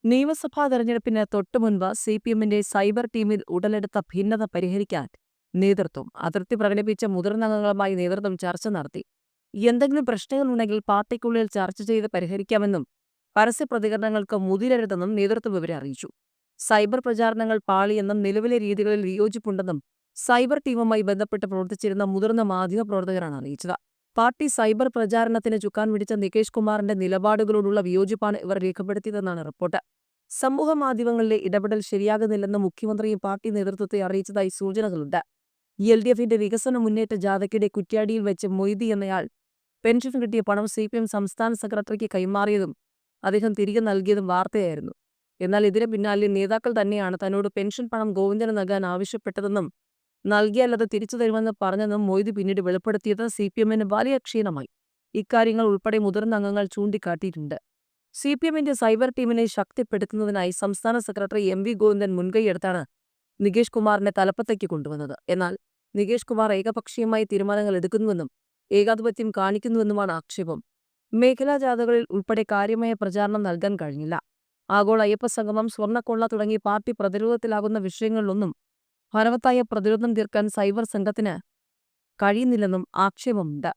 നിയമസഭാ തെരഞ്ഞെടുപ്പിന് തൊട്ടുമുൻപ് സിപിഎമ്മിന്റെ സൈബർ ടീമിൽ ഉടലെടുത്ത ഭിന്നത പരിഹരിക്കാൻ നേതൃത്വം അതൃപ്തി പ്രകടിപ്പിച്ച മുതിർന്ന അംഗങ്ങളുമായി നേതൃത്വം ചർച്ച നടത്തി. എന്തെങ്കിലും പ്രശ്നങ്ങളുണ്ടെങ്കിൽ പാർട്ടിക്കുള്ളിൽ ചർച്ച ചെയ്ത് പരിഹരിക്കാമെന്നും പരസ്യ പ്രതികരണങ്ങൾക്ക് മുതിരരുതെന്നും നേതൃത്വം ഇവരെ അറിയിച്ചു. സൈബർ പ്രചാരണങ്ങൾ പാളിയെന്നും നിലവിലെ രീതികളിൽ വിയോജിപ്പുണ്ടെന്നും സൈബർ ടീമുമായി ബന്ധപ്പെട്ട് പ്രവർത്തിച്ചിരുന്ന മുതിർന്ന മാധ്യമപ്രവർത്തകരാണ് അറിയിച്ചത്. പാർട്ടി സൈബർ പ്രചാരണത്തിന് ചുക്കാൻ പിടിച്ച നികേഷ് കുമാറിന്റെ നിലപാടുകളോടുള്ള വിയോജിപ്പാണ് ഇവർ രേഖപ്പെടുത്തിയതെന്നാണ് റിപ്പോർട്ട്. സമൂഹമാധ്യമങ്ങളിലെ ഇടപെടൽ ശരിയാകുന്നില്ലെന്ന് മുഖ്യമന്ത്രിയും പാർട്ടി നേതൃത്വത്തെ അറിയിച്ചതായി സൂചനകളുണ്ട്. എൽ.ഡി.എഫിന്റെ വികസന മുന്നേറ്റ ജാഥയ്ക്കിടെ കുറ്റ്യാടിയിൽ വെച്ച് മൊയ്തി എന്നയാൾ പെൻഷൻ കിട്ടിയ പണം സിപിഎം സംസ്ഥാന സെക്രട്ടറിക്ക് കൈമാറിയതും അദ്ദേഹം തിരികെ നൽകിയതും വാർത്തയായിരുന്നു. എന്നാൽ ഇതിന് പിന്നാലെ നേതാക്കൾ തന്നെയാണ് തന്നോട് പെൻഷൻ പണം ഗോവിന്ദന് നൽകാൻ ആവശ്യപ്പെട്ടതെന്നും നൽകിയാൽ അത് തിരിച്ചു തരുമെന്ന് പറഞ്ഞെന്നും മൊയ്തി പിന്നീട് വെളിപ്പെടുത്തിയത് സിപിഎമ്മിന് വലിയ ക്ഷീണമായി. ഇക്കാര്യങ്ങൾ ഉൾപ്പെടെ മുതിർന്ന അംഗങ്ങൾ ചൂണ്ടിക്കാട്ടിയിട്ടുണ്ട്. സിപിഎമ്മിന്റെ സൈബർ ടീമിനെ ശക്തിപ്പെടുത്തുന്നതിനായി സംസ്ഥാന സെക്രട്ടറി എം.വി. ഗോവിന്ദൻ മുൻകൈയെടുത്താണ് നികേഷ് കുമാറിനെ തലപ്പത്തേക്ക് കൊണ്ടുവന്നത്. എന്നാൽ നികേഷ് കുമാർ ഏകപക്ഷീയമായി തീരുമാനങ്ങൾ എടുക്കുന്നുവെന്നും ഏകാധിപത്യം കാണിക്കുന്നുവെന്നുമാണ് ആക്ഷേപം. മേഖലാ ജാഥകളിൽ ഉൾപ്പെടെ കാര്യമായ പ്രചാരണം നൽകാൻ കഴിഞ്ഞില്ല. ആഗോള അയ്യപ്പ സംഗമം, സ്വർണ്ണക്കൊള്ള തുടങ്ങി പാർട്ടി പ്രതിരോധത്തിലാകുന്ന വിഷയങ്ങളിലൊന്നും ഫലവത്തായ പ്രതിരോധം തീർക്കാൻ സൈബർ സംഘത്തിന് കഴിയുന്നില്ലെന്നും ആക്ഷേപമുണ്ട്.